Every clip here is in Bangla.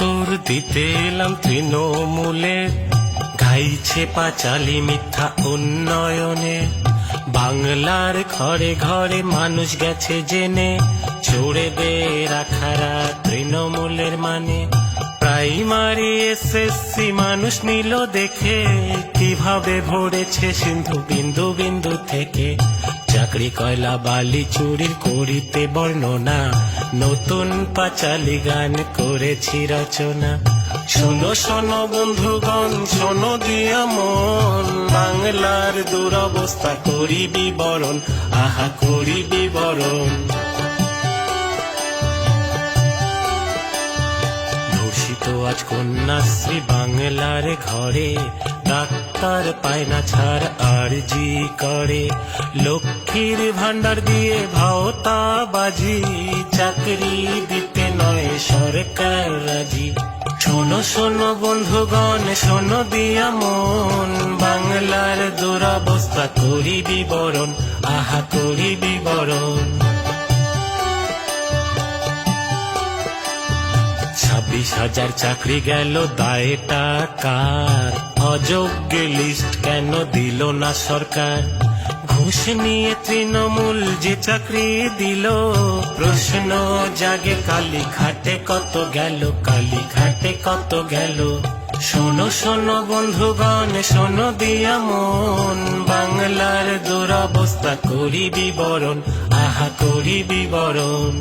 উত্তর দিতে এলাম তৃণমূলে, গাইছে পাঁচালী মিথ্যা উন্নয়নে। বাংলার ঘরে ঘরে মানুষ গেছে জেনে, ছড়ে দে রাখারা তৃণমূলের মানে। প্রাইমারি এসএসসি মানুষ নিল দেখে, কিভাবে ভরেছে সিন্ধু বিন্দু বিন্দু থেকে। চাকরি কয়লা বালি চুরির করিতে বর্ণনা, নতুন পাঁচালী গান করেছি রচনা। শোনো শোনো বন্ধুগণ, শোনো দিয়া মন, বাংলার দুরবস্থা করি বিবরণ, আহা করি বিবরণ। ধর্ষিত আজ কন্যাশ্রী বাংলার ঘরে, ডাক্তার পায় না ছাড় আরজি করে। লক্ষ্মীর ভান্ডার দিয়ে ভাওতা বাজি, চাকরি দিতে নয় সরকার রাজি। শোনো শোনো বন্ধুগণ, শোনো দিয়া মন, বাংলার দুরবস্থা করি বিবরণ, আহা করি বিবরণ। 26,000 চাকরি গেল দায়টা কার? অযোগ্য লিস্ট কেন দিল না সরকার? ঘুষ নিয়ে তৃণমূল যে চাকরি দিল, প্রশ্ন জাগে কালী ঘাটে কত গেল, কালী ঘাটে কত গেল। শোনো শোনো বন্ধুগণ, শোনো দিয়া মন, বাংলার দুরবস্থা করি বিবরণ, আহা করি বিবরণ।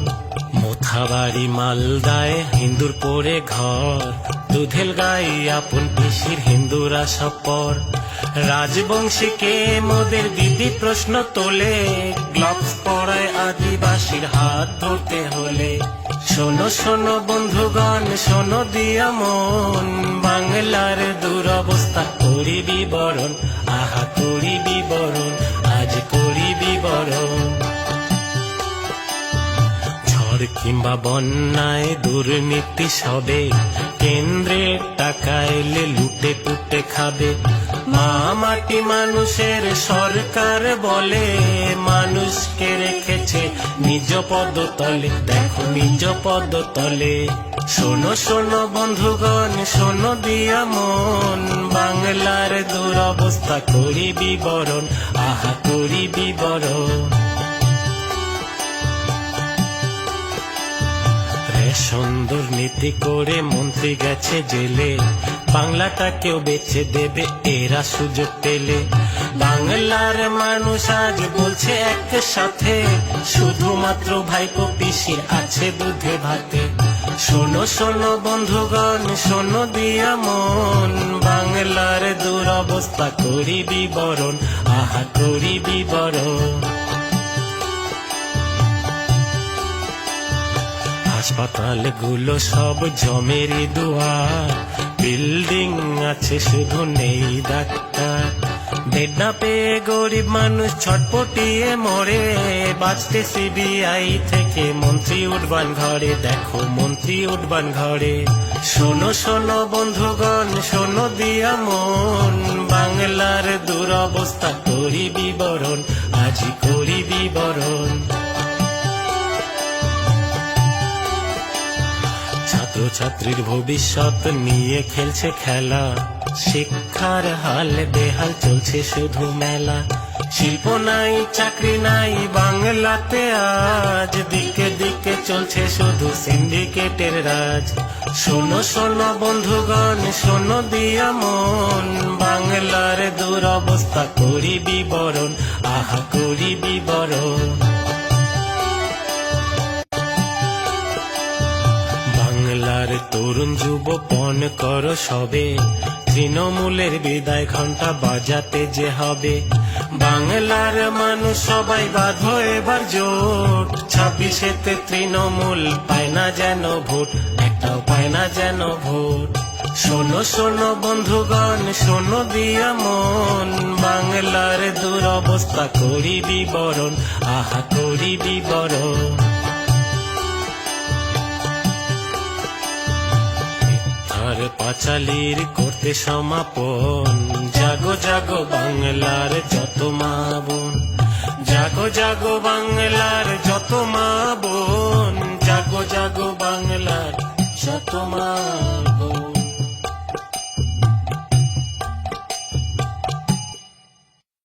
মোথাবাড়ি মালদায় হিন্দুর পরে ঘর, দুধেল গাই আপন পিসির হিন্দুরা সব পর। রাজবংশীকে মোদের দিদি প্রশ্ন তোলে, গ্লাভস পরায় আদিবাসীর হাত ধরতে হলে। শোনো শোনো বন্ধুগণ, শোনো দিয়া মন, বাংলার দুরবস্থা করি বিবরণ, আহা করি বিবরণ, আজ করি বিবরণ। কিংবা বন্যায় দুর্নীতি সবে, কেন্দ্রের টাকা এলে লুটে পুটে খাবে। মা মাটি মানুষের সরকার বলে, মানুষকে রেখেছে নিজ পদতলে, দেখো নিজ পদতলে। শোনো শোনো বন্ধুগণ, শোনো দিয়া মন, বাংলার দুরবস্থা করি বিবরণ, আহা করি বিবরণ। সুন্দর নীতি করে মন্ত্রী গেছে জেলে, বাংলাটাকেও বেচে দেবে এরা সুযোগ পেলে। বাংলার মানুষ আজ বলছে একসাথে, শুধুমাত্র ভাইপো পিসির আছে দুধে ভাতে। শোনো শোনো বন্ধুগণ, শোনো দিয়া মন, বাংলার দুরবস্থা করি বিবরণ, আহা করি বিবরণ। হাসপাতাল গুলো সব জমেরই দুয়ার, বিল্ডিং আছে শুধু নেই ডাক্তার। বেড না পেয়ে গরিব মানুষ ছটপটিয়ে মরে, বাঁচতে সিবিআই থেকে মন্ত্রী উঠবান ঘরে, দেখো মন্ত্রী উঠবান ঘরে। শোনো শোনো বন্ধুগণ, শোনো দিয়া মন, বাংলার দুরবস্থা করি বিবরণ, আজি করি বিবরণ। ছাত্রছাত্রীর ভবিষ্যৎ নিয়ে খেলছে খেলা, শিক্ষার হাল বেহাল চলছে শুধু মেলা। শিল্প নাই চাকরি নাই বাংলাতে আজ, দিকে দিকে চলছে শুধু সিন্ডিকেটের রাজ। শোনো শোনো বন্ধুগণ, শোনো দিয়া মন, বাংলার দুরবস্থা করি বিবরণ, আহা করি বিবরণ। বাংলার তরুণ যুবপন করো সবে, তৃণমূলের বিদায় ঘন্টা বাজাতে যে হবে। বাংলার মানুষ সবাই বাঁধো এবার জোট, 26-এতে তৃণমূল পায় না যেন ভোট, একটাও পায় না যেন ভোট। শোনো শোনো বন্ধুগণ, শোনো দিয়া মন, বাংলার দুরবস্থা করি বিবরণ, আহা করি বিবরণ। পাঁচালীর করতে সমাপন, জাগো জাগো বাংলার যত মা বোন, জাগো জাগো বাংলার যত মা বোন, জাগো জাগো বাংলার যত মা বোন।